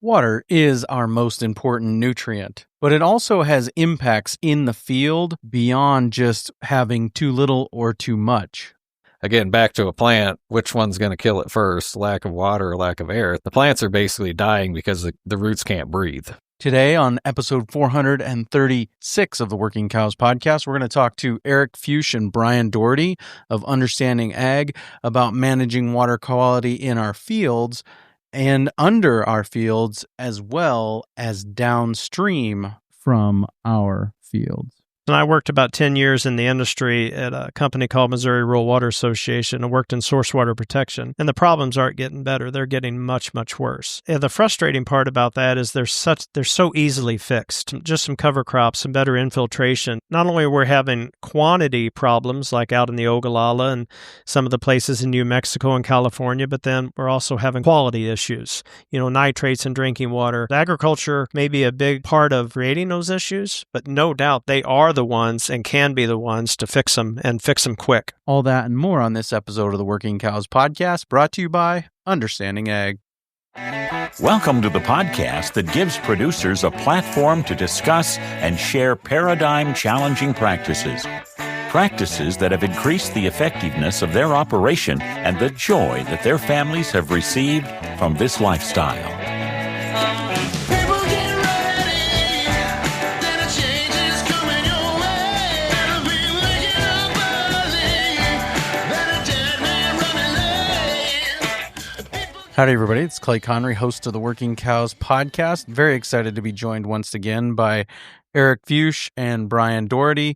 Water is our most important nutrient, but it also has impacts in the field beyond just having too little or too much. Again, back to a plant, which one's going to kill it first, lack of water or lack of air? The plants are basically dying because the roots can't breathe. Today on episode 436 of the Working Cows podcast, we're going to talk to Eric Fuchs and Brian Dougherty of Understanding Ag about managing water quality in our fields and under our fields, as well as downstream from our fields. And I worked about 10 years in the industry at a company called Missouri Rural Water Association and worked in source water protection. And the problems aren't getting better. They're getting much, much worse. And the frustrating part about that is they're so easily fixed. Just some cover crops, some better infiltration. Not only are we having quantity problems like out in the Ogallala and some of the places in New Mexico and California, but then we're also having quality issues. Nitrates in drinking water. Agriculture may be a big part of creating those issues, but no doubt they are the ones and can be the ones to fix them and fix them quick. All that and more on this episode of the Working Cows podcast, brought to you by Understanding Ag. Welcome to the podcast that gives producers a platform to discuss and share paradigm-challenging practices. Practices that have increased the effectiveness of their operation and the joy that their families have received from this lifestyle. Howdy, everybody. It's Clay Connery, host of the Working Cows podcast. Very excited to be joined once again by Eric Fuchs and Brian Dougherty,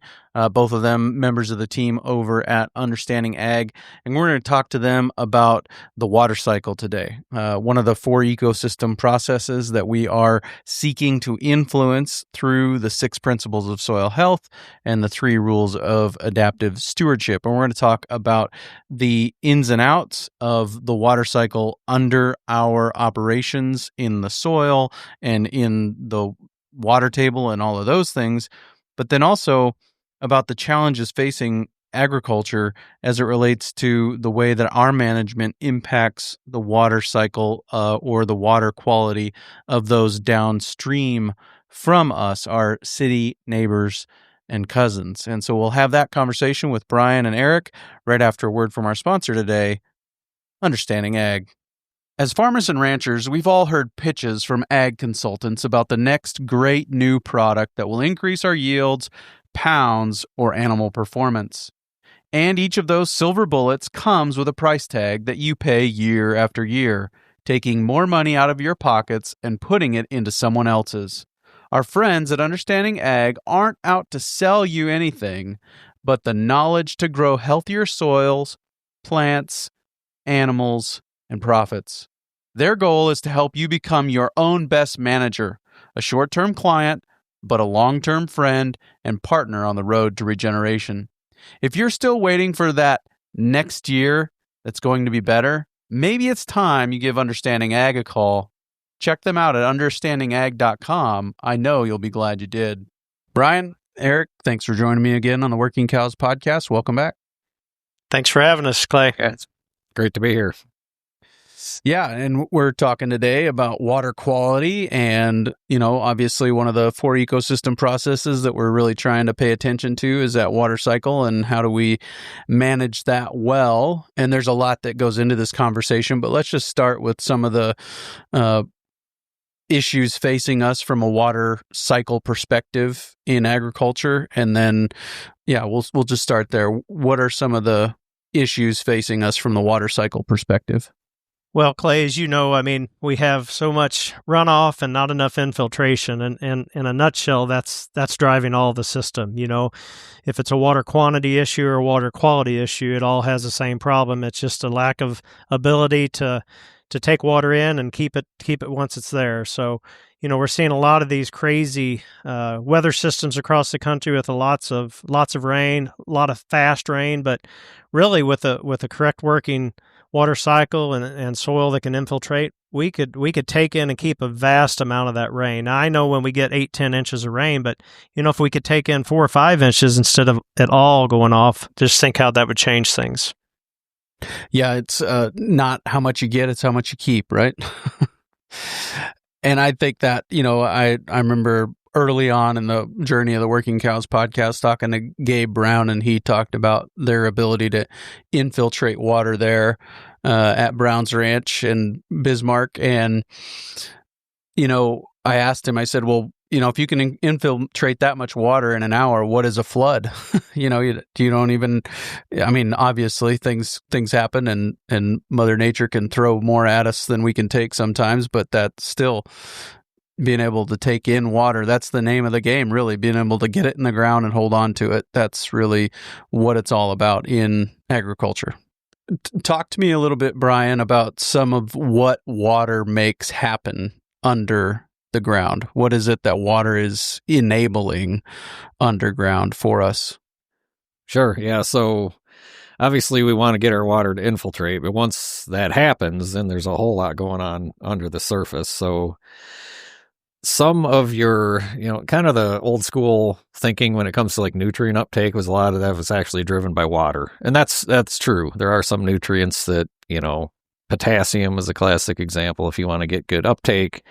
both of them members of the team over at Understanding Ag. And we're going to talk to them about the water cycle today, one of the 4 ecosystem processes that we are seeking to influence through the 6 principles of soil health and the 3 rules of adaptive stewardship. And we're going to talk about the ins and outs of the water cycle under our operations in the soil and in the water table and all of those things, but then also about the challenges facing agriculture as it relates to the way that our management impacts the water cycle or the water quality of those downstream from us, our city neighbors and cousins. And so we'll have that conversation with Brian and Eric right after a word from our sponsor today, Understanding Ag. As farmers and ranchers, we've all heard pitches from ag consultants about the next great new product that will increase our yields, pounds, or animal performance. And each of those silver bullets comes with a price tag that you pay year after year, taking more money out of your pockets and putting it into someone else's. Our friends at Understanding Ag aren't out to sell you anything, but the knowledge to grow healthier soils, plants, animals, and profits. Their goal is to help you become your own best manager, a short-term client, but a long-term friend and partner on the road to regeneration. If you're still waiting for that next year that's going to be better, maybe it's time you give Understanding Ag a call. Check them out at understandingag.com. I know you'll be glad you did. Brian, Eric, thanks for joining me again on the Working Cows podcast. Welcome back. Thanks for having us, Clay. Yeah, it's great to be here. Yeah, and we're talking today about water quality and, obviously one of the 4 ecosystem processes that we're really trying to pay attention to is that water cycle and how do we manage that well. And there's a lot that goes into this conversation, but let's just start with some of the issues facing us from a water cycle perspective in agriculture. And then, we'll just start there. What are some of the issues facing us from the water cycle perspective? Well, Clay, as you know, we have so much runoff and not enough infiltration. And in a nutshell, that's driving all the system. If it's a water quantity issue or a water quality issue, it all has the same problem. It's just a lack of ability to take water in and keep it once it's there. So, we're seeing a lot of these crazy weather systems across the country with lots of rain, a lot of fast rain, but really with a correct working water cycle and soil that can infiltrate, we could take in and keep a vast amount of that rain. Now, I know when we get 8-10 inches of rain, but if we could take in 4 or 5 inches instead of it all going off, just think how that would change things. Yeah, it's not how much you get, it's how much you keep, right? And I think that, I remember early on in the Journey of the Working Cows podcast talking to Gabe Brown, and he talked about their ability to infiltrate water there at Brown's Ranch in Bismarck. And, I asked him, I said, well, if you can infiltrate that much water in an hour, what is a flood? You don't even, obviously things happen and Mother Nature can throw more at us than we can take sometimes, but that's still being able to take in water. That's the name of the game, really, being able to get it in the ground and hold on to it. That's really what it's all about in agriculture. Talk to me a little bit, Brian, about some of what water makes happen under the ground. What is it that water is enabling underground for us? Sure. Yeah. So obviously we want to get our water to infiltrate, but once that happens, then there's a whole lot going on under the surface. So some of your, kind of the old school thinking when it comes to like nutrient uptake was a lot of that was actually driven by water. And that's true. There are some nutrients that, potassium is a classic example. If you want to get good uptake,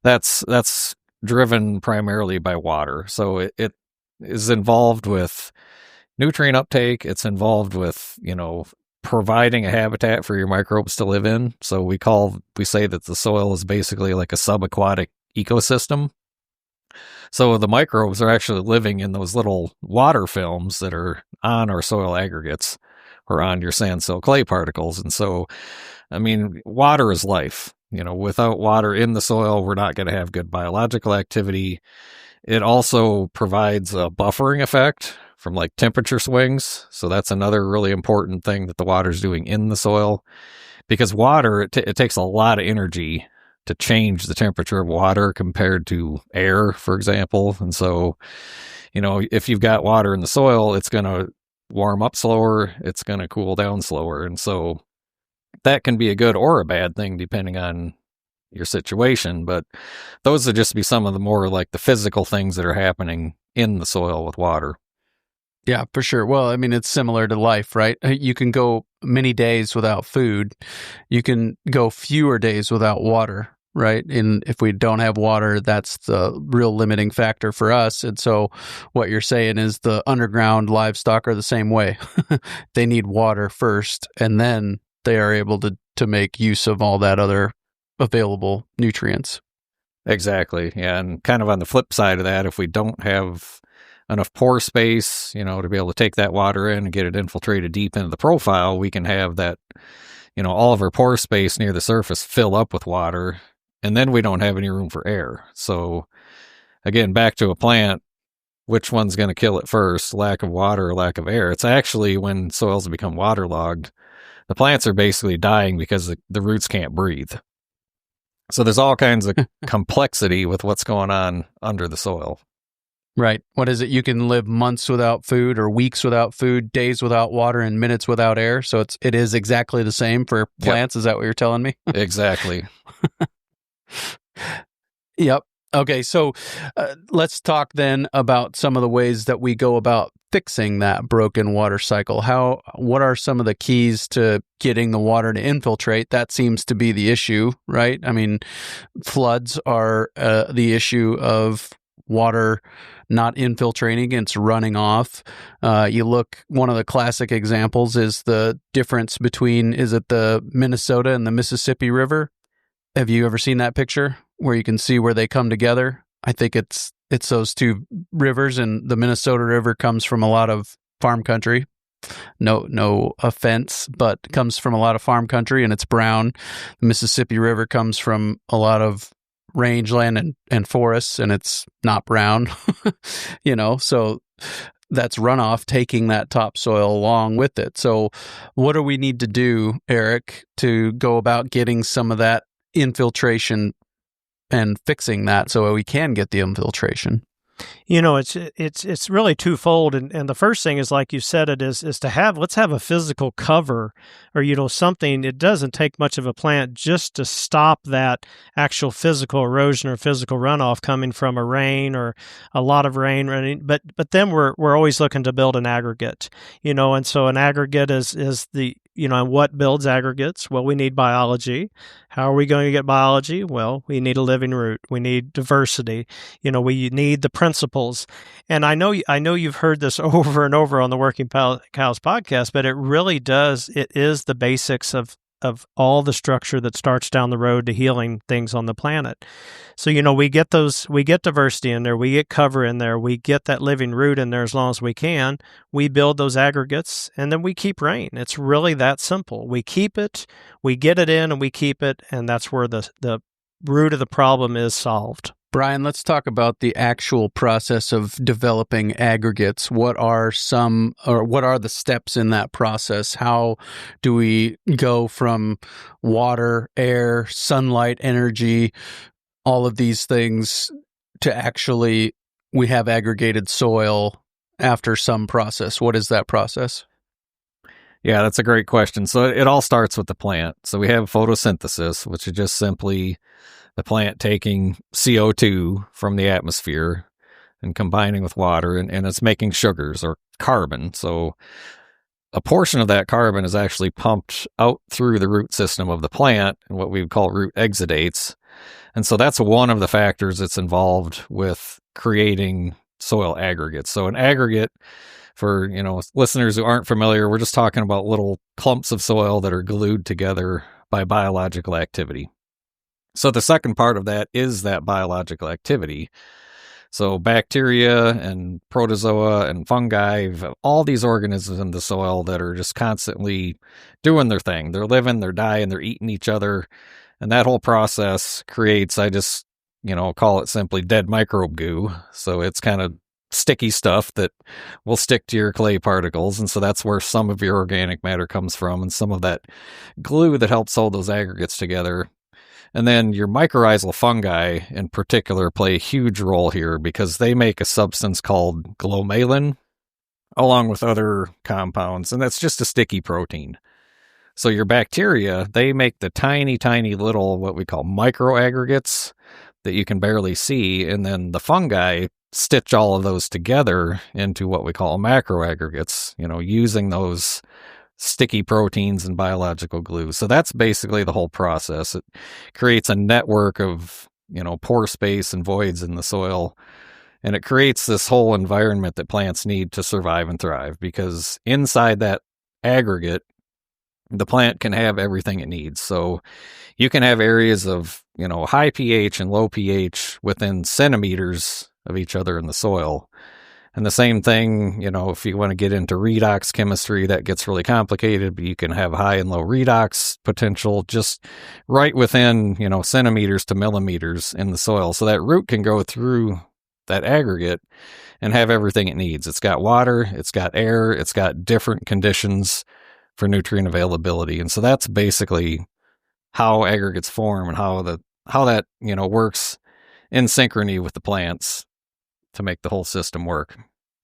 that's driven primarily by water. So it is involved with nutrient uptake. It's involved with, providing a habitat for your microbes to live in. So we say that the soil is basically like a subaquatic ecosystem. So the microbes are actually living in those little water films that are on our soil aggregates or on your sand, silt, clay particles. And so, water is life. Without water in the soil, we're not going to have good biological activity. It also provides a buffering effect from like temperature swings. So that's another really important thing that the water's doing in the soil, because water, it takes a lot of energy to change the temperature of water compared to air, for example. And so, if you've got water in the soil, it's going to warm up slower. It's going to cool down slower. And so that can be a good or a bad thing depending on your situation, but those would just be some of the more like the physical things that are happening in the soil with water. Yeah, for sure. Well, it's similar to life, right? You can go many days without food. You can go fewer days without water, right? And if we don't have water, that's the real limiting factor for us. And so what you're saying is the underground livestock are the same way. They need water first, and then they are able to make use of all that other available nutrients. Exactly. Yeah. And kind of on the flip side of that, if we don't have enough pore space, to be able to take that water in and get it infiltrated deep into the profile, we can have that, all of our pore space near the surface fill up with water, and then we don't have any room for air. So again, back to a plant, which one's going to kill it first, lack of water or lack of air? It's actually when soils become waterlogged, the plants are basically dying because the roots can't breathe. So there's all kinds of complexity with what's going on under the soil. Right. What is it? You can live months without food or weeks without food, days without water, and minutes without air. So it is exactly the same for plants. Yep. Is that what you're telling me? Exactly. Yep. Okay. So let's talk then about some of the ways that we go about fixing that broken water cycle. What are some of the keys to getting the water to infiltrate? That seems to be the issue, right? Floods are the issue of water not infiltrating, it's running off. One of the classic examples is the difference between, is it the Minnesota and the Mississippi River? Have you ever seen that picture where you can see where they come together? I think it's those two rivers, and the Minnesota River comes from a lot of farm country. No offense, but comes from a lot of farm country, and it's brown. The Mississippi River comes from a lot of rangeland and forests, and it's not brown. So that's runoff taking that topsoil along with it. So what do we need to do, Eric, to go about getting some of that infiltration and fixing that so we can get the infiltration? It's really twofold, and the first thing is, like you said, let's have a physical cover, or something. It doesn't take much of a plant just to stop that actual physical erosion or physical runoff coming from a rain or a lot of rain running. But then we're always looking to build an aggregate, and so an aggregate is the and what builds aggregates? Well, we need biology. How are we going to get biology? Well, we need a living root. We need diversity. We need the principles. And I know you've heard this over and over on the Working Cows podcast, but it is the basics of all the structure that starts down the road to healing things on the planet. So, we get diversity in there, we get cover in there, we get that living root in there as long as we can, we build those aggregates, and then we keep rain. It's really that simple. We keep it, we get it in, and we keep it, and that's where the root of the problem is solved. Brian, let's talk about the actual process of developing aggregates. What are the steps in that process? How do we go from water, air, sunlight, energy, all of these things to actually we have aggregated soil after some process? What is that process? Yeah, that's a great question. So it all starts with the plant. So we have photosynthesis, which is just simply the plant taking CO2 from the atmosphere and combining with water, and it's making sugars or carbon. So a portion of that carbon is actually pumped out through the root system of the plant and what we would call root exudates. And so that's one of the factors that's involved with creating soil aggregates. So an aggregate, for listeners who aren't familiar, we're just talking about little clumps of soil that are glued together by biological activity. So the second part of that is that biological activity. So bacteria and protozoa and fungi, all these organisms in the soil that are just constantly doing their thing. They're living, they're dying, they're eating each other. And that whole process creates, I just, call it simply dead microbe goo. So it's kind of sticky stuff that will stick to your clay particles. And so that's where some of your organic matter comes from, and some of that glue that helps hold those aggregates together. And then your mycorrhizal fungi in particular play a huge role here because they make a substance called glomalin along with other compounds, and that's just a sticky protein. So your bacteria, they make the tiny, tiny little what we call microaggregates that you can barely see, and then the fungi stitch all of those together into what we call macroaggregates, using those sticky proteins and biological glue. So that's basically the whole process. It creates a network of, pore space and voids in the soil, and it creates this whole environment that plants need to survive and thrive, because inside that aggregate, the plant can have everything it needs. So you can have areas of, high pH and low pH within centimeters of each other in the soil. And the same thing, if you want to get into redox chemistry, that gets really complicated, but you can have high and low redox potential just right within, centimeters to millimeters in the soil. So that root can go through that aggregate and have everything it needs. It's got water, it's got air, it's got different conditions for nutrient availability. And so that's basically how aggregates form and how that works in synchrony with the plants to make the whole system work.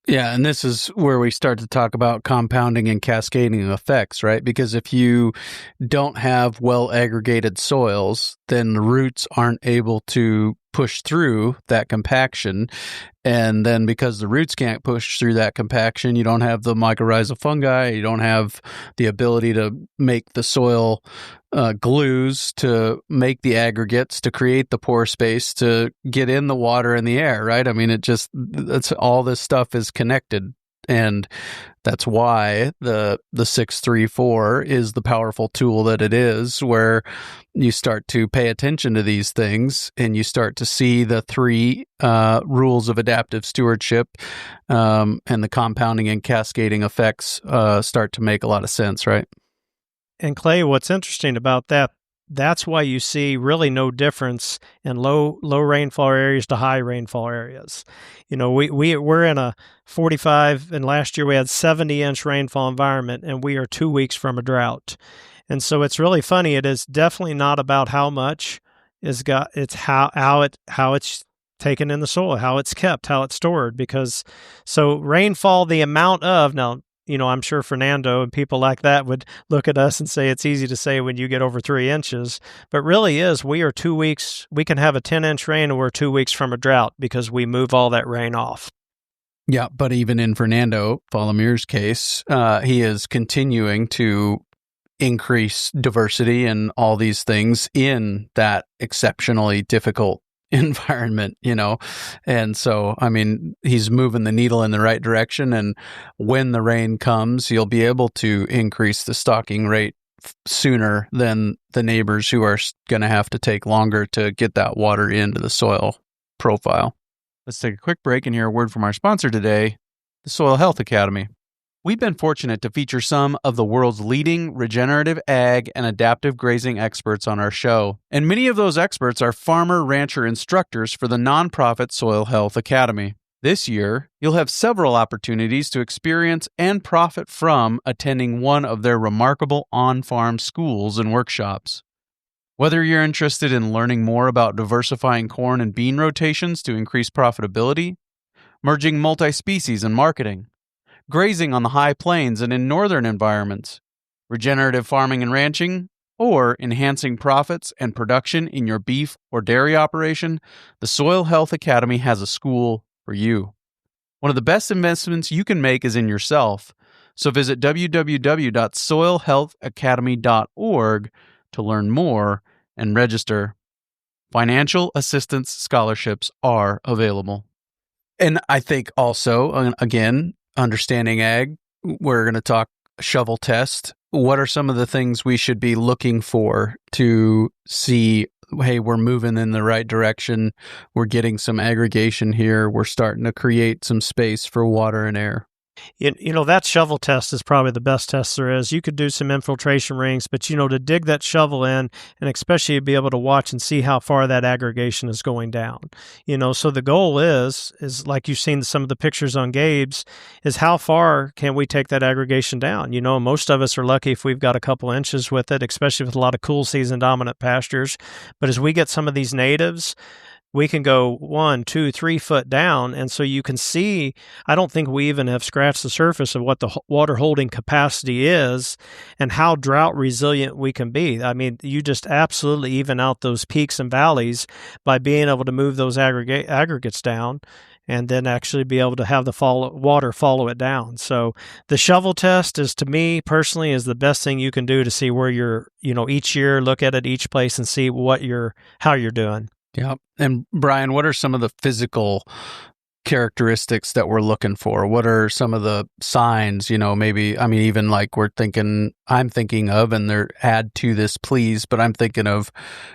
Yeah, and this is where we start to talk about compounding and cascading effects, right? Because if you don't have well aggregated soils, then the roots aren't able to push through that compaction. And then because the roots can't push through that compaction, you don't have the mycorrhizal fungi, you don't have the ability to make the soil glues, to make the aggregates, to create the pore space, to get in the water and the air, right? I mean, that's all this stuff is connected. And that's why the 634 is the powerful tool that it is, where you start to pay attention to these things and you start to see the three rules of adaptive stewardship, and the compounding and cascading effects start to make a lot of sense, right? And Clay, what's interesting about that's why you see really no difference in low rainfall areas to high rainfall areas. We're in a 45, and last year we had 70-inch rainfall environment, and we are 2 weeks from a drought. And so it's really funny. It is definitely not about how much it's how it's taken in the soil, how it's kept, how it's stored. Because so rainfall, the amount of, now, I'm sure Fernando and people like that would look at us and say it's easy to say when you get over 3 inches, but really is, we are 2 weeks, we can have a 10-inch rain and we're 2 weeks from a drought because we move all that rain off. Yeah, but even in Fernando Falamir's case, he is continuing to increase diversity and all these things in that exceptionally difficult environment, and so he's moving the needle in the right direction, and when the rain comes, you'll be able to increase the stocking rate sooner than the neighbors who are going to have to take longer to get that water into the soil profile. Let's take a quick break and hear a word from our sponsor today, the Soil Health Academy. We've been fortunate to feature some of the world's leading regenerative ag and adaptive grazing experts on our show, and many of those experts are farmer-rancher instructors for the nonprofit Soil Health Academy. This year, you'll have several opportunities to experience and profit from attending one of their remarkable on-farm schools and workshops. Whether you're interested in learning more about diversifying corn and bean rotations to increase profitability, merging multi-species and marketing, grazing on the high plains and in northern environments, regenerative farming and ranching, or enhancing profits and production in your beef or dairy operation, the Soil Health Academy has a school for you. One of the best investments you can make is in yourself, so visit www.soilhealthacademy.org to learn more and register. Financial assistance scholarships are available. And I think also, again, understanding ag, we're going to talk shovel test. What are some of the things we should be looking for to see, hey, we're moving in the right direction, we're getting some aggregation here, we're starting to create some space for water and air? That shovel test is probably the best test there is. You could do some infiltration rings, but, to dig that shovel in and especially be able to watch and see how far that aggregation is going down. So the goal is like you've seen some of the pictures on Gabe's, is how far can we take that aggregation down? Most of us are lucky if we've got a couple inches with it, especially with a lot of cool season dominant pastures. But as we get some of these natives, we can go 1, 2, 3 foot down. And so you can see, I don't think we even have scratched the surface of what the water holding capacity is and how drought resilient we can be. You just absolutely even out those peaks and valleys by being able to move those aggregates down and then actually be able to have the water follow it down. So the shovel test is, to me personally, is the best thing you can do to see where you're, each year, look at it each place and see how you're doing. Yeah. And Brian, what are some of the physical characteristics that we're looking for? What are some of the signs, even like I'm thinking of, and they're add to this, please, but I'm thinking of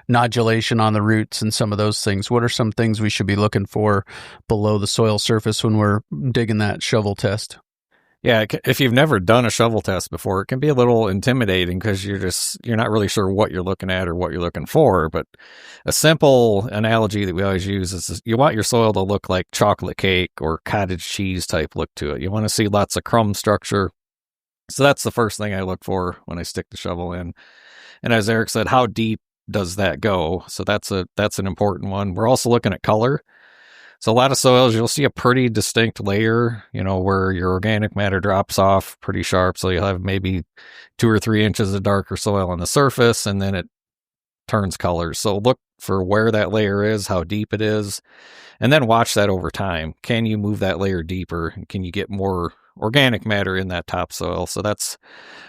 nodulation on the roots and some of those things. What are some things we should be looking for below the soil surface when we're digging that shovel test? Yeah, if you've never done a shovel test before, it can be a little intimidating because you're not really sure what you're looking at or what you're looking for. But a simple analogy that we always use is you want your soil to look like chocolate cake or cottage cheese type look to it. You want to see lots of crumb structure. So that's the first thing I look for when I stick the shovel in. And as Eric said, how deep does that go? So that's an important one. We're also looking at color. So a lot of soils, you'll see a pretty distinct layer, where your organic matter drops off pretty sharp. So you'll have maybe 2 or 3 inches of darker soil on the surface, and then it turns colors. So look for where that layer is, how deep it is, and then watch that over time. Can you move that layer deeper? Can you get more organic matter in that topsoil? So that's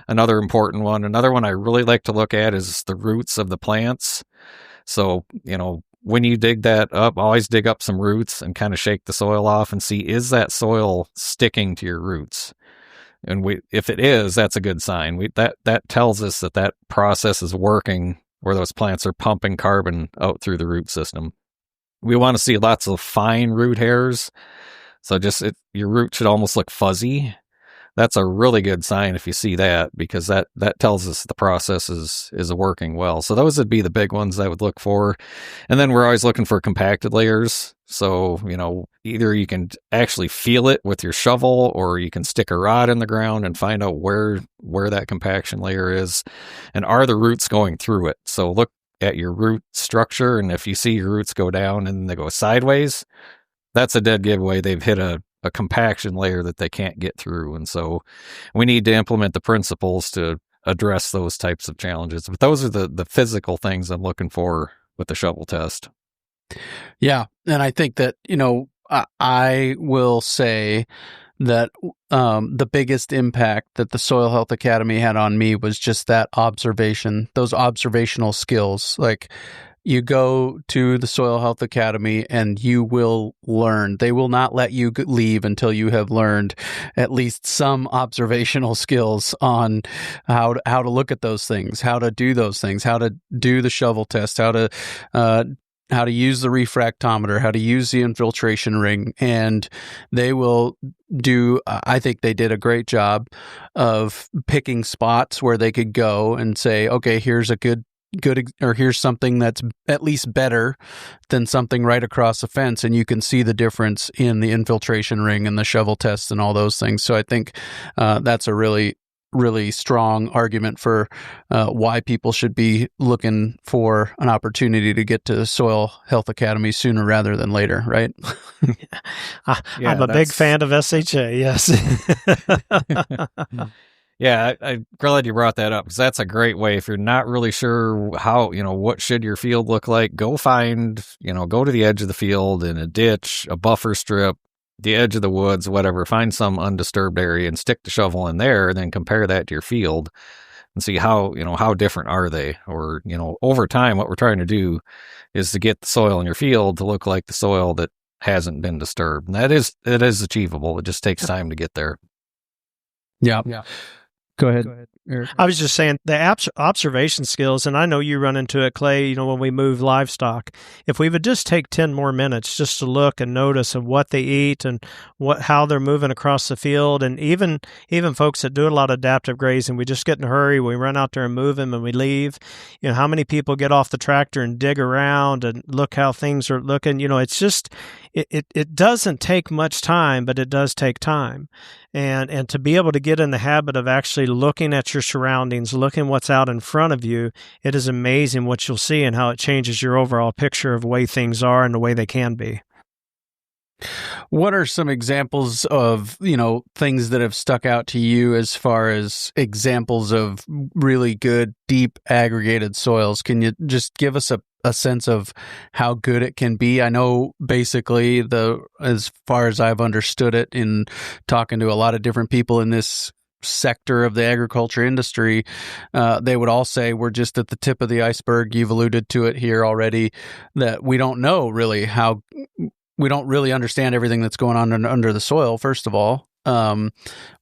another important one. Another one I really like to look at is the roots of the plants. So, when you dig that up, always dig up some roots and kind of shake the soil off and see, is that soil sticking to your roots? And if it is, that's a good sign. That tells us that process is working, where those plants are pumping carbon out through the root system. We want to see lots of fine root hairs. So your root should almost look fuzzy. That's a really good sign if you see that, because that tells us the process is working well. So those would be the big ones I would look for. And then we're always looking for compacted layers. So, either you can actually feel it with your shovel, or you can stick a rod in the ground and find out where that compaction layer is, and are the roots going through it. So look at your root structure. And if you see your roots go down and they go sideways, that's a dead giveaway. They've hit a compaction layer that they can't get through. And so we need to implement the principles to address those types of challenges. But those are the physical things I'm looking for with the shovel test. Yeah. And I think that, I will say that the biggest impact that the Soil Health Academy had on me was just that observation, those observational skills. Like, you go to the Soil Health Academy and you will learn. They will not let you leave until you have learned at least some observational skills on how to look at those things, how to do those things, how to do the shovel test, how to use the refractometer, how to use the infiltration ring. And they will do, I think they did a great job of picking spots where they could go and say, okay, here's a good, or here's something that's at least better than something right across the fence. And you can see the difference in the infiltration ring and the shovel test and all those things. So I think that's a really, really strong argument for why people should be looking for an opportunity to get to Soil Health Academy sooner rather than later, right? I'm a big fan of SHA, yes. Yeah, I'm glad you brought that up, because that's a great way. If you're not really sure how, what should your field look like, go find, go to the edge of the field in a ditch, a buffer strip, the edge of the woods, whatever, find some undisturbed area and stick the shovel in there, and then compare that to your field and see how different are they? Or, over time, what we're trying to do is to get the soil in your field to look like the soil that hasn't been disturbed. And it is achievable. It just takes time to get there. Yeah. Go ahead, Eric. I was just saying the observation skills, and I know you run into it, Clay, when we move livestock. If we would just take 10 more minutes just to look and notice of what they eat and how they're moving across the field, and even folks that do a lot of adaptive grazing, we just get in a hurry, we run out there and move them and we leave. How many people get off the tractor and dig around and look how things are looking? It's just, it doesn't take much time, but it does take time. And to be able to get in the habit of actually looking at your surroundings, looking what's out in front of you, it is amazing what you'll see and how it changes your overall picture of the way things are and the way they can be. What are some examples of, things that have stuck out to you as far as examples of really good, deep aggregated soils? Can you just give us a sense of how good it can be? I know basically as far as I've understood it in talking to a lot of different people in this sector of the agriculture industry, they would all say we're just at the tip of the iceberg. You've alluded to it here already, that we don't know really we don't really understand everything that's going on under the soil. First of all,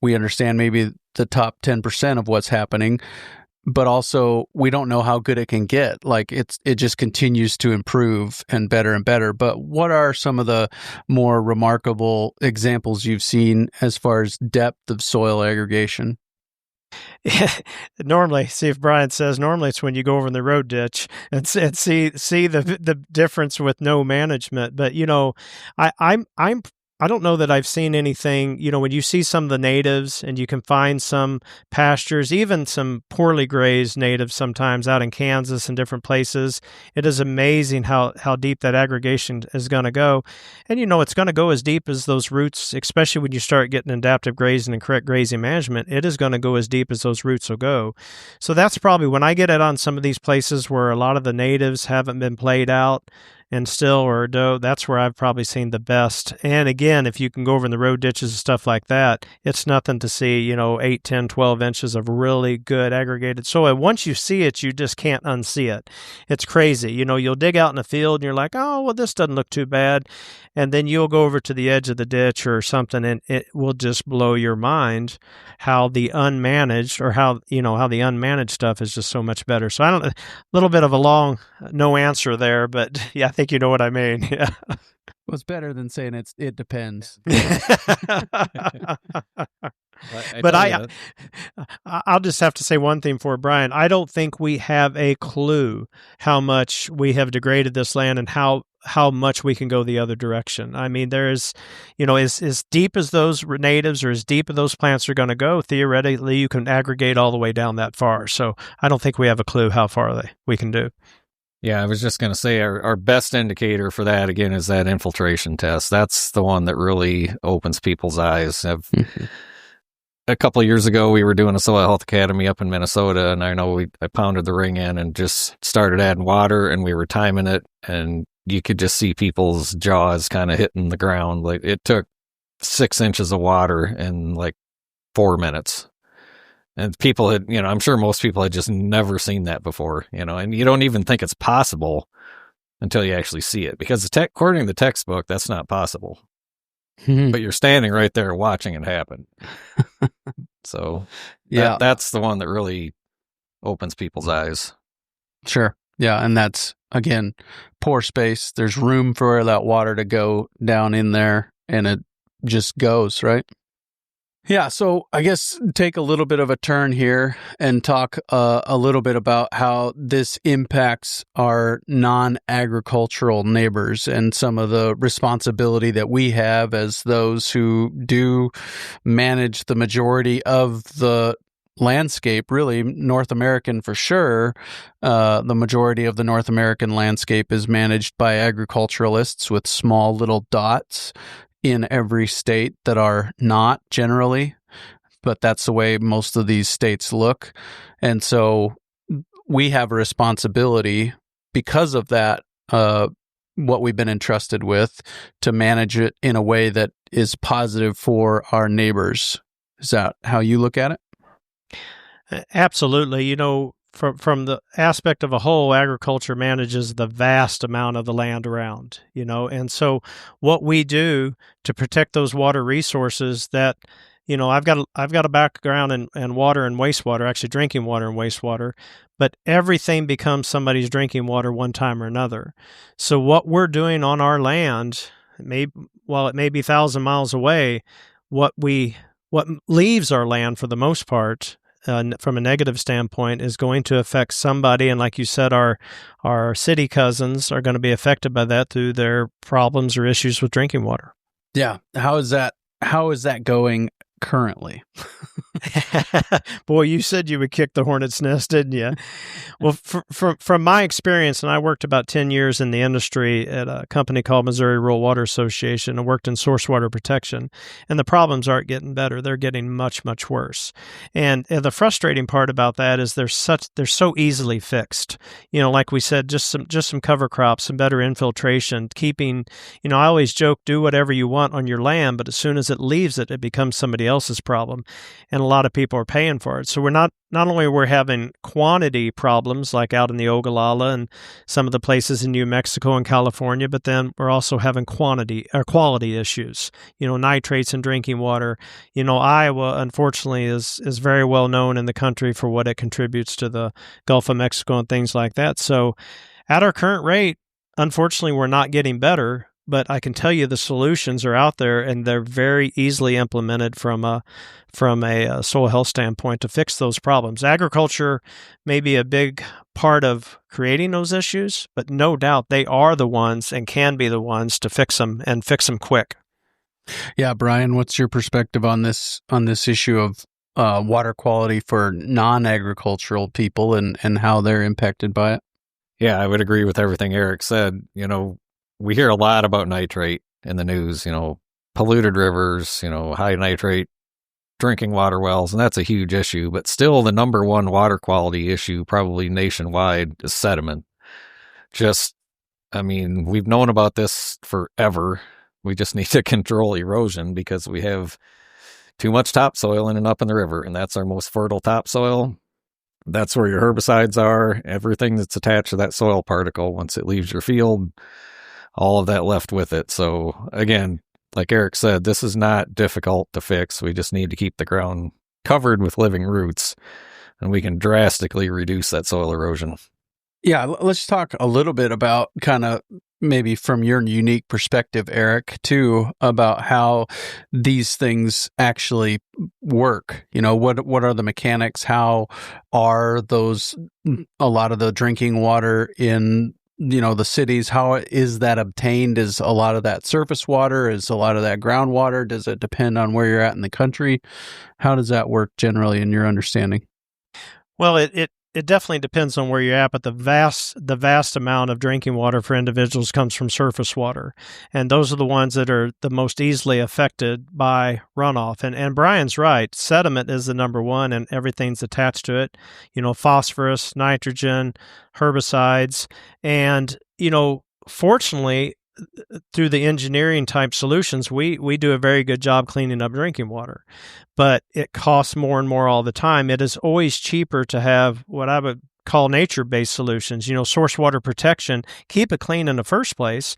we understand maybe the top 10% of what's happening, but also we don't know how good it can get. Like it just continues to improve and better. But what are some of the more remarkable examples you've seen as far as depth of soil aggregation? Normally, see if Brian says, normally it's when you go over in the road ditch and see the difference with no management. But I don't know that I've seen anything, when you see some of the natives and you can find some pastures, even some poorly grazed natives sometimes out in Kansas and different places, it is amazing how deep that aggregation is going to go. And, it's going to go as deep as those roots, especially when you start getting adaptive grazing and correct grazing management, it is going to go as deep as those roots will go. So that's probably when I get it on some of these places where a lot of the natives haven't been played out, and still or doe, that's where I've probably seen the best. And again, if you can go over in the road ditches and stuff like that, it's nothing to see, 8, 10, 12 inches of really good aggregated soil. Once you see it, you just can't unsee it. It's crazy. You'll dig out in the field and you're like, oh, well, this doesn't look too bad. And then you'll go over to the edge of the ditch or something, and it will just blow your mind how the unmanaged the unmanaged stuff is just so much better. So a little bit of a long no answer there, but yeah, I think you know what I mean. Yeah. Well, it's better than saying it depends. But I'll just have to say one thing for Brian. I don't think we have a clue how much we have degraded this land and how much we can go the other direction. I mean, there is, as deep as those natives or as deep as those plants are going to go, theoretically, you can aggregate all the way down that far. So I don't think we have a clue how far we can do. Yeah, I was just going to say our best indicator for that, again, is that infiltration test. That's the one that really opens people's eyes. A couple of years ago, we were doing a soil health academy up in Minnesota, and I know I pounded the ring in and just started adding water, and we were timing it, and you could just see people's jaws kind of hitting the ground. Like, it took 6 inches of water in like 4 minutes. And people had, I'm sure most people had just never seen that before, and you don't even think it's possible until you actually see it, because according to the textbook, that's not possible. But you're standing right there watching it happen. So that's the one that really opens people's eyes. Sure. Yeah. And that's, again, pore space. There's room for that water to go down in there, and it just goes, right? Yeah, so I guess take a little bit of a turn here and talk a little bit about how this impacts our non-agricultural neighbors and some of the responsibility that we have as those who do manage the majority of the landscape, really North American for sure. The majority of the North American landscape is managed by agriculturalists with small little dots in every state that are not generally, but that's the way most of these states look. And so we have a responsibility because of that, what we've been entrusted with, to manage it in a way that is positive for our neighbors. Is that how you look at it? Absolutely. From the aspect of a whole, agriculture manages the vast amount of the land around, and so what we do to protect those water resources that, I've got a background in water and wastewater, actually drinking water and wastewater, but everything becomes somebody's drinking water one time or another. So what we're doing on our land, while it may be 1,000 miles away, what leaves our land for the most part, from a negative standpoint, is going to affect somebody. And like you said, our city cousins are going to be affected by that through their problems or issues with drinking water. Yeah. How is that going currently? Boy, you said you would kick the hornet's nest, didn't you? Well, from my experience, and I worked about 10 years in the industry at a company called Missouri Rural Water Association. I worked in source water protection, and the problems aren't getting better. They're getting much, much worse. And the frustrating part about that is they're so easily fixed. Like we said, just some cover crops, some better infiltration, keeping, I always joke, do whatever you want on your land, but as soon as it leaves it, it becomes somebody else's problem. And a lot of people are paying for it. So we're not only we're having quantity problems like out in the Ogallala and some of the places in New Mexico and California, but then we're also having quality issues. Nitrates in drinking water. Iowa, unfortunately, is very well known in the country for what it contributes to the Gulf of Mexico and things like that. So at our current rate, unfortunately, we're not getting better. But I can tell you the solutions are out there, and they're very easily implemented from a soil health standpoint to fix those problems. Agriculture may be a big part of creating those issues, but no doubt they are the ones and can be the ones to fix them, and fix them quick. Yeah, Brian, what's your perspective on this issue of water quality for non-agricultural people and how they're impacted by it? Yeah, I would agree with everything Eric said. We hear a lot about nitrate in the news, polluted rivers, high nitrate drinking water wells, and that's a huge issue. But still, the number one water quality issue probably nationwide is sediment. We've known about this forever. We just need to control erosion because we have too much topsoil in and up in the river, and that's our most fertile topsoil. That's where your herbicides are, everything that's attached to that soil particle once it leaves your field. All of that left with it. So again, like Eric said, this is not difficult to fix. We just need to keep the ground covered with living roots, and we can drastically reduce that soil erosion. Yeah, let's talk a little bit about kind of maybe from your unique perspective, Eric, too, about how these things actually work. What are the mechanics? How are a lot of the drinking water in the cities, how is that obtained? Is a lot of that surface water? Is a lot of that groundwater? Does it depend on where you're at in the country? How does that work generally in your understanding? Well, it it definitely depends on where you're at, but the vast amount of drinking water for individuals comes from surface water. And those are the ones that are the most easily affected by runoff. And Brian's right. Sediment is the number one, and everything's attached to it. Phosphorus, nitrogen, herbicides. And, fortunately, through the engineering type solutions, we do a very good job cleaning up drinking water, but it costs more and more all the time. It is always cheaper to have what I would call nature-based solutions, source water protection, keep it clean in the first place.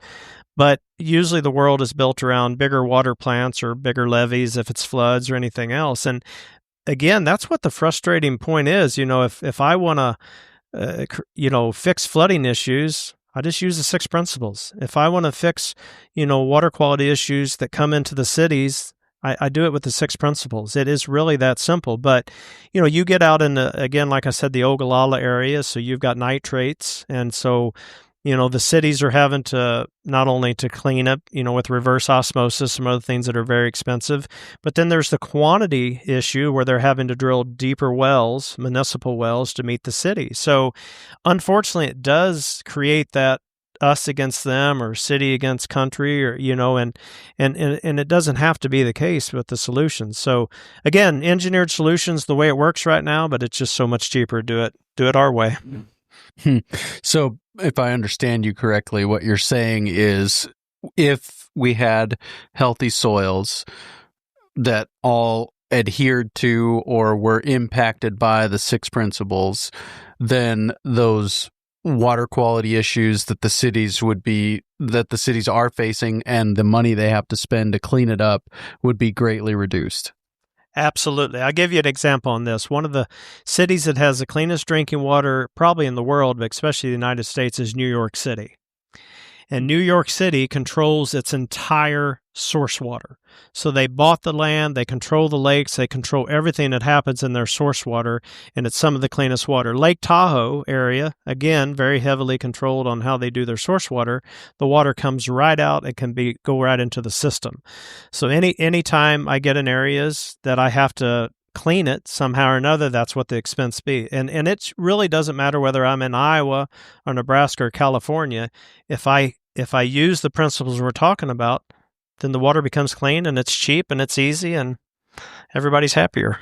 But usually the world is built around bigger water plants or bigger levees if it's floods or anything else. And again, that's what the frustrating point is. If I want to, fix flooding issues, I just use the 6 principles. If I want to fix, water quality issues that come into the cities, I do it with the 6 principles. It is really that simple. But, you get out in again, like I said, the Ogallala area, so you've got nitrates. And so, the cities are having to not only to clean up, with reverse osmosis, some other things that are very expensive, but then there's the quantity issue where they're having to drill deeper wells, municipal wells, to meet the city. So unfortunately, it does create that us against them or city against country, or, and it doesn't have to be the case with the solutions. So again, engineered solutions, the way it works right now, but it's just so much cheaper to do it our way. So if I understand you correctly, what you're saying is if we had healthy soils that all adhered to or were impacted by the 6 principles, then those water quality issues that the cities are facing and the money they have to spend to clean it up would be greatly reduced. Absolutely. I'll give you an example on this. One of the cities that has the cleanest drinking water probably in the world, but especially the United States, is New York City. And New York City controls its entire source water. So they bought the land, they control the lakes, they control everything that happens in their source water, and it's some of the cleanest water. Lake Tahoe area, again, very heavily controlled on how they do their source water. The water comes right out, it can go right into the system. So any time I get in areas that I have to clean it somehow or another, that's what the expense be. And it really doesn't matter whether I'm in Iowa or Nebraska or California. If I use the principles we're talking about, then the water becomes clean and it's cheap and it's easy and everybody's happier.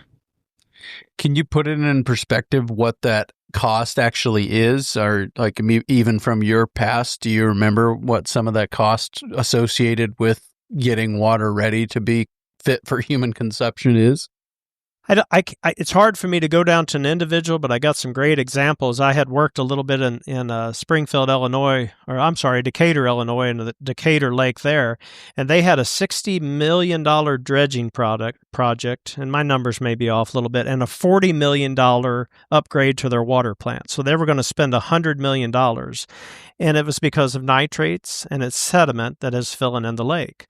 Can you put it in perspective what that cost actually is? Or like even from your past, do you remember what some of that cost associated with getting water ready to be fit for human consumption is? It's hard for me to go down to an individual, but I got some great examples. I had worked a little bit in Springfield, Illinois, Decatur, Illinois, in the Decatur Lake there, and they had a $60 million dredging project, and my numbers may be off a little bit, and a $40 million upgrade to their water plant. So they were going to spend $100 million, and it was because of nitrates and its sediment that is filling in the lake.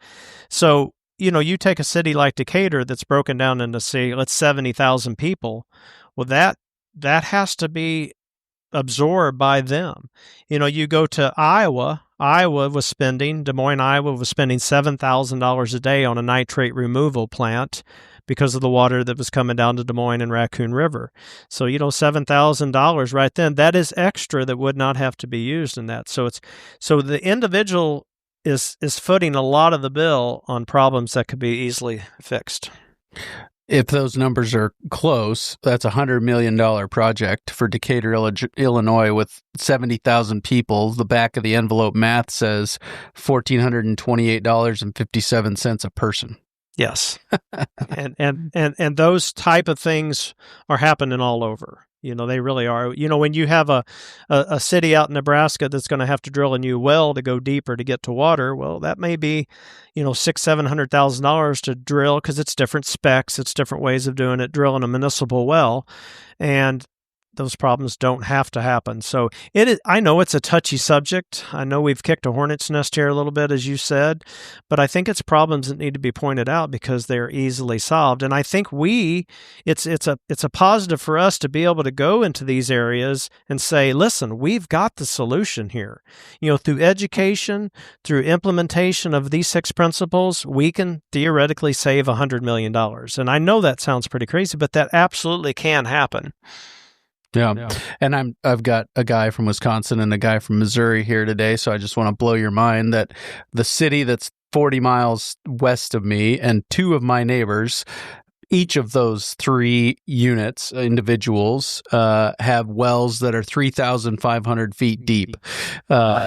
So you take a city like Decatur that's broken down into, say, let's 70,000 people. Well, that has to be absorbed by them. You go to Iowa. Des Moines, Iowa was spending $7,000 a day on a nitrate removal plant because of the water that was coming down to Des Moines and Raccoon River. So, $7,000 right then, that is extra that would not have to be used in that. So the individual is footing a lot of the bill on problems that could be easily fixed. If those numbers are close, that's a $100 million project for Decatur, Illinois, with 70,000 people. The back of the envelope math says $1,428.57 a person. Yes, and those type of things are happening all over. They really are. When you have a city out in Nebraska that's going to have to drill a new well to go deeper to get to water, well, that may be, $600,000-$700,000 to drill because it's different specs, it's different ways of doing it, drilling a municipal well, and those problems don't have to happen. So I know it's a touchy subject. I know we've kicked a hornet's nest here a little bit, as you said, but I think it's problems that need to be pointed out because they're easily solved. And I think it's a positive for us to be able to go into these areas and say, listen, we've got the solution here. Through education, through implementation of these 6 principles, we can theoretically save $100 million. And I know that sounds pretty crazy, but that absolutely can happen. Yeah. And I've got a guy from Wisconsin and a guy from Missouri here today, so I just want to blow your mind that the city that's 40 miles west of me and two of my neighbors, each of those three units, individuals, have wells that are 3,500 feet deep. Wow.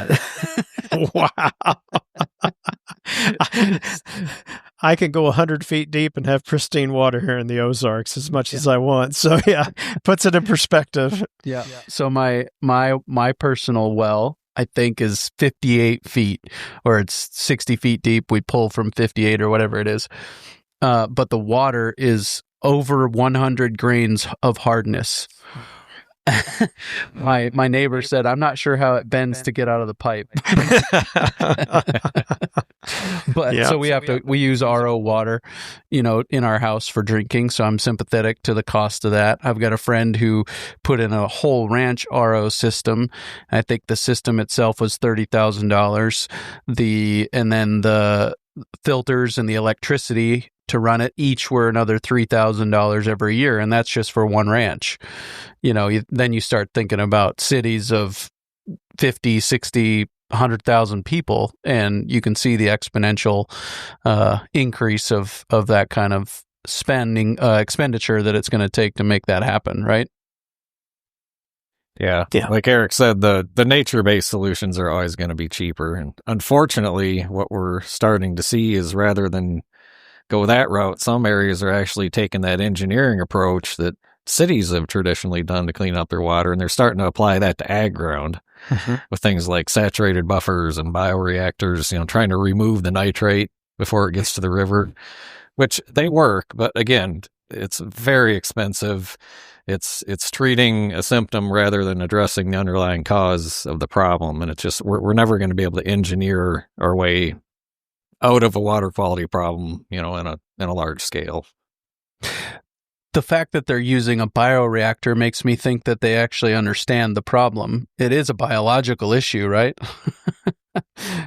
I can go 100 feet deep and have pristine water here in the Ozarks as much as I want. So yeah, puts it in perspective. Yeah. So my personal well, I think, is 58 feet, or it's 60 feet deep. We pull from 58 or whatever it is. But the water is over 100 grains of hardness. My neighbor said, "I'm not sure how it bends to get out of the pipe." But so we use RO water, in our house for drinking. So I'm sympathetic to the cost of that. I've got a friend who put in a whole ranch RO system. I think the system itself was $30,000. And then the filters and the electricity to run it each were another $3,000 every year, and that's just for one ranch. Then you start thinking about cities of 50, 60, 100,000 people, and you can see the exponential increase of that kind of expenditure that it's going to take to make that happen, right? Yeah. Like Eric said, the nature-based solutions are always going to be cheaper. And unfortunately, what we're starting to see is rather than go that route, some areas are actually taking that engineering approach that cities have traditionally done to clean up their water, and they're starting to apply that to ag ground with things like saturated buffers and bioreactors, trying to remove the nitrate before it gets to the river, which they work. But again, it's very expensive. It's treating a symptom rather than addressing the underlying cause of the problem. And it's just, we're never going to be able to engineer our way out of a water quality problem, in a large scale. The fact that they're using a bioreactor makes me think that they actually understand the problem. It is a biological issue, right?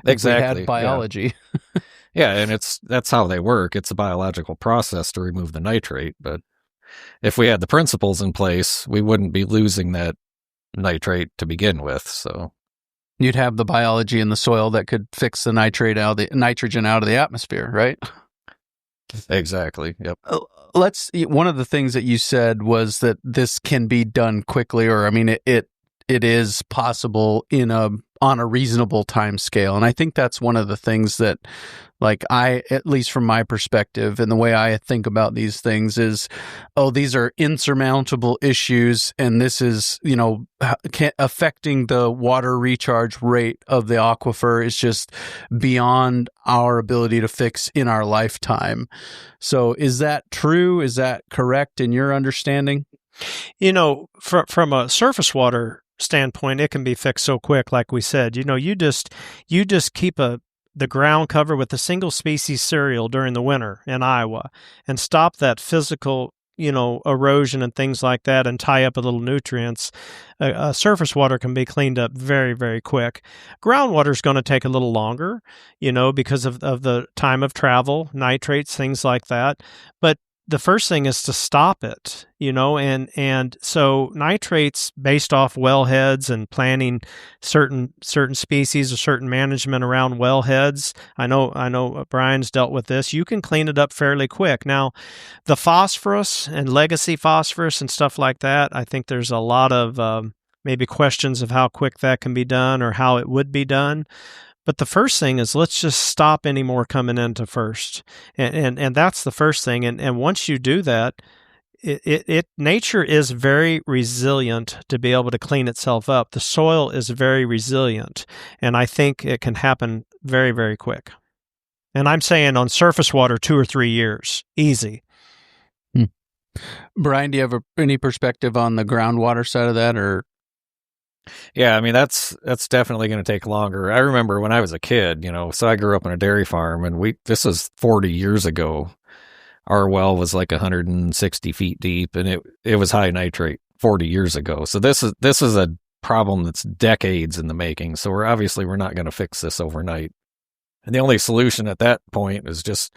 Exactly. We had biology. Yeah, and that's how they work. It's a biological process to remove the nitrate, but if we had the principles in place, we wouldn't be losing that nitrate to begin with. So you'd have the biology in the soil that could fix the nitrogen out of the atmosphere, right? Exactly. Yep. One of the things that you said was that this can be done quickly, or it is possible on a reasonable time scale. And I think that's one of the things that, at least from my perspective and the way I think about these things is, these are insurmountable issues. And this is, affecting the water recharge rate of the aquifer is just beyond our ability to fix in our lifetime. So is that true? Is that correct in your understanding? From a surface water standpoint, it can be fixed so quick. Like we said, you just keep the ground cover with a single species cereal during the winter in Iowa and stop that physical, erosion and things like that, and tie up a little nutrients. Surface water can be cleaned up very, very quick. Groundwater is going to take a little longer, because of the time of travel, nitrates, things like that. But the first thing is to stop it, and so nitrates based off wellheads and planting certain species or certain management around wellheads. I know Brian's dealt with this. You can clean it up fairly quick. Now, the phosphorus and legacy phosphorus and stuff like that, I think there's a lot of maybe questions of how quick that can be done or how it would be done. But the first thing is, let's just stop any more coming into first. And that's the first thing. And once you do that, nature is very resilient to be able to clean itself up. The soil is very resilient. And I think it can happen very, very quick. And I'm saying on surface water, 2 or 3 years. Easy. Brian, do you have any perspective on the groundwater side of that, or? Yeah, that's definitely going to take longer. I remember when I was a kid, so I grew up on a dairy farm, and this was 40 years ago. Our well was like 160 feet deep, and it was high nitrate 40 years ago. So this is a problem that's decades in the making. So we're not going to fix this overnight. And the only solution at that point is just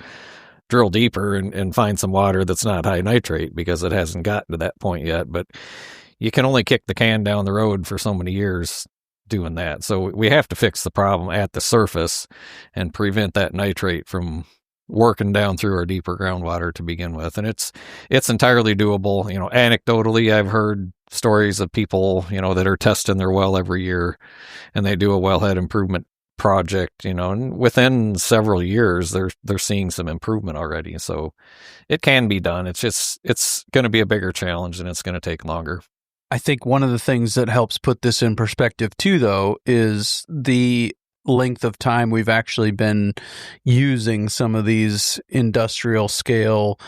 drill deeper and find some water that's not high nitrate, because it hasn't gotten to that point yet. But you can only kick the can down the road for so many years doing that. So we have to fix the problem at the surface and prevent that nitrate from working down through our deeper groundwater to begin with. And it's entirely doable. Anecdotally, I've heard stories of people, that are testing their well every year, and they do a wellhead improvement project, and within several years they're seeing some improvement already. So it can be done. It's going to be a bigger challenge, and it's going to take longer. I think one of the things that helps put this in perspective too, though, is the length of time we've actually been using some of these industrial scale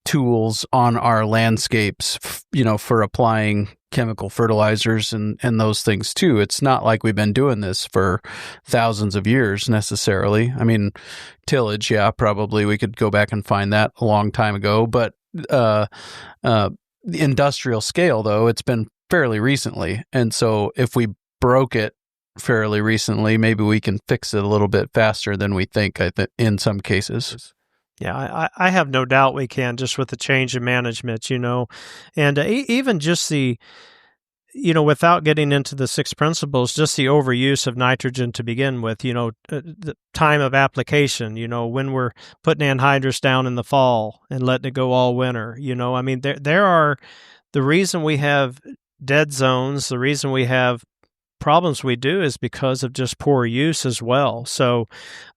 tools on our landscapes, for applying chemical fertilizers and those things too. It's not like we've been doing this for thousands of years necessarily. I mean, tillage, yeah, probably we could go back and find that a long time ago, but the industrial scale, though, it's been fairly recently. And so if we broke it fairly recently, maybe we can fix it a little bit faster than we think, in some cases. Yeah, I have no doubt we can, just with the change in management, and even just the, without getting into the 6 principles, just the overuse of nitrogen to begin with, the time of application, when we're putting anhydrous down in the fall and letting it go all winter, I mean, there are, the reason we have dead zones, the reason we have problems we do is because of just poor use as well. So,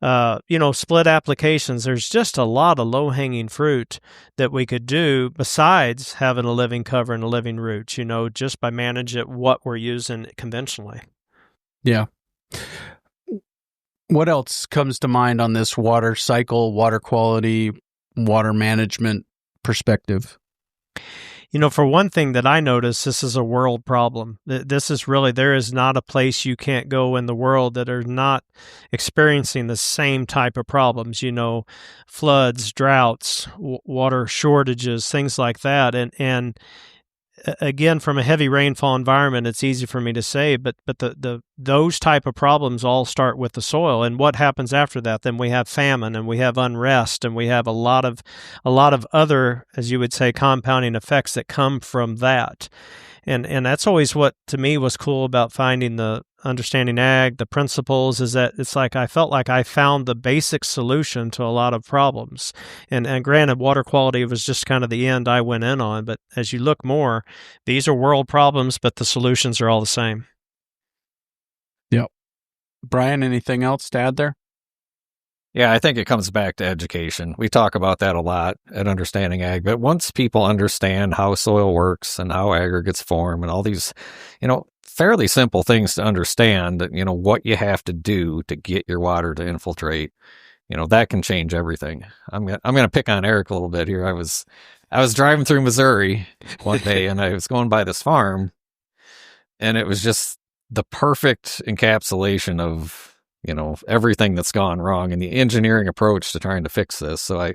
split applications, there's just a lot of low-hanging fruit that we could do besides having a living cover and a living root, just by managing what we're using conventionally. Yeah. What else comes to mind on this water cycle, water quality, water management perspective? For one thing that I notice, this is a world problem. This is really, there is not a place you can't go in the world that are not experiencing the same type of problems, floods, droughts, water shortages, things like that. And again, from a heavy rainfall environment, it's easy for me to say, but those type of problems all start with the soil. And what happens after that? Then we have famine, and we have unrest, and we have a lot of other, as you would say, compounding effects that come from that. And that's always what, to me, was cool about finding the Understanding Ag, the principles, is that it's like I felt like I found the basic solution to a lot of problems. And granted, water quality was just kind of the end I went in on, but as you look more, these are world problems, but the solutions are all the same. Yep. Brian, anything else to add there? Yeah, I think it comes back to education. We talk about that a lot at Understanding Ag, but once people understand how soil works and how aggregates form and all these, fairly simple things to understand, what you have to do to get your water to infiltrate, that can change everything. I'm going to pick on Eric a little bit here. I was driving through Missouri one day, and I was going by this farm, and it was just the perfect encapsulation of everything that's gone wrong and the engineering approach to trying to fix this. So I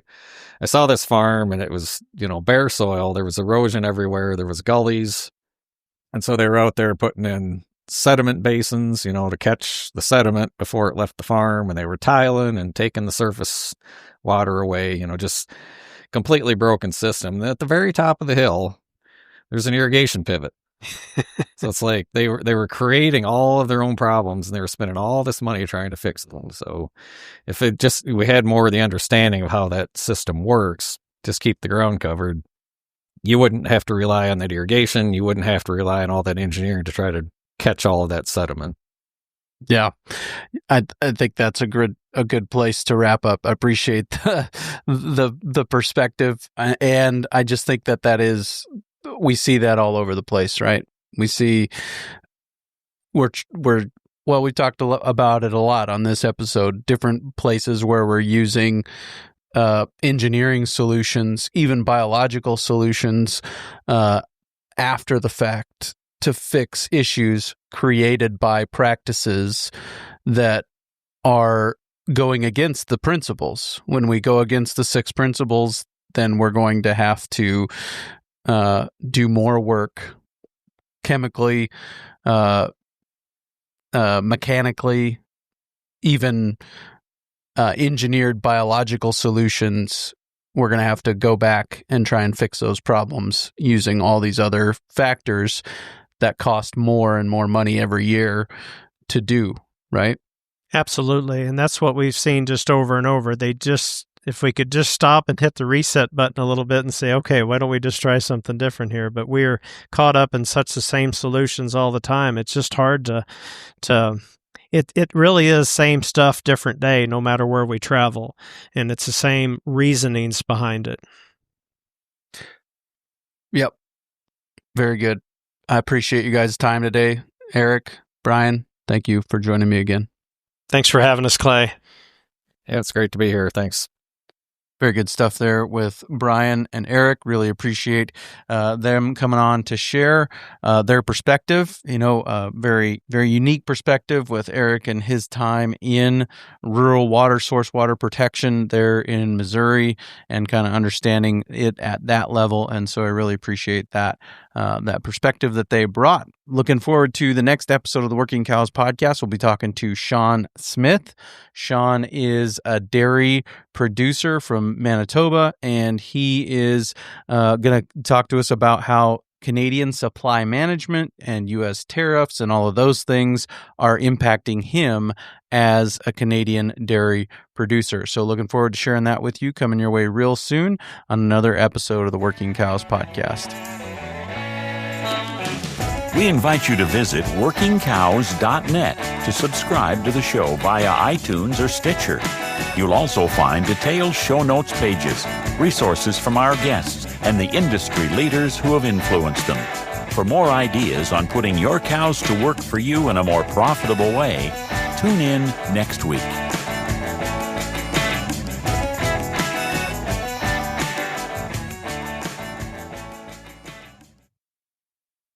saw this farm, and it was, bare soil. There was erosion everywhere. There was gullies. And so they were out there putting in sediment basins, to catch the sediment before it left the farm. And they were tiling and taking the surface water away, just completely broken system. And at the very top of the hill, there's an irrigation pivot. So it's like they were creating all of their own problems, and they were spending all this money trying to fix them. So if we had more of the understanding of how that system works, just keep the ground covered, you wouldn't have to rely on that irrigation. You wouldn't have to rely on all that engineering to try to catch all of that sediment. Yeah, I think that's a good place to wrap up. I appreciate the perspective, and I just think that is, we see that all over the place, right? We see we talked about it a lot on this episode, different places where we're using engineering solutions, even biological solutions, after the fact to fix issues created by practices that are going against the principles. When we go against the 6 principles, then we're going to have to do more work chemically, mechanically, even engineered biological solutions we're going to have to go back and try and fix those problems using all these other factors that cost more and more money every year to do, right? Absolutely. And that's what we've seen just over and over. If we could just stop and hit the reset button a little bit and say, okay, why don't we just try something different here? But we're caught up in such the same solutions all the time. It's just hard it really is same stuff, different day, no matter where we travel. And it's the same reasonings behind it. Yep. Very good. I appreciate you guys' time today. Eric, Brian, thank you for joining me again. Thanks for having us, Clay. Yeah, it's great to be here. Thanks. Very good stuff there with Brian and Eric. Really appreciate them coming on to share their perspective. Very, very unique perspective with Eric and his time in rural water source water protection there in Missouri and kind of understanding it at that level. And so I really appreciate that perspective that they brought. Looking forward to the next episode of the Working Cows podcast. We'll be talking to Sean Smith. Sean is a dairy producer from Manitoba, and he is going to talk to us about how Canadian supply management and U.S. tariffs and all of those things are impacting him as a Canadian dairy producer. So looking forward to sharing that with you, coming your way real soon on another episode of the Working Cows podcast. We invite you to visit workingcows.net to subscribe to the show via iTunes or Stitcher. You'll also find detailed show notes pages, resources from our guests, and the industry leaders who have influenced them. For more ideas on putting your cows to work for you in a more profitable way, tune in next week.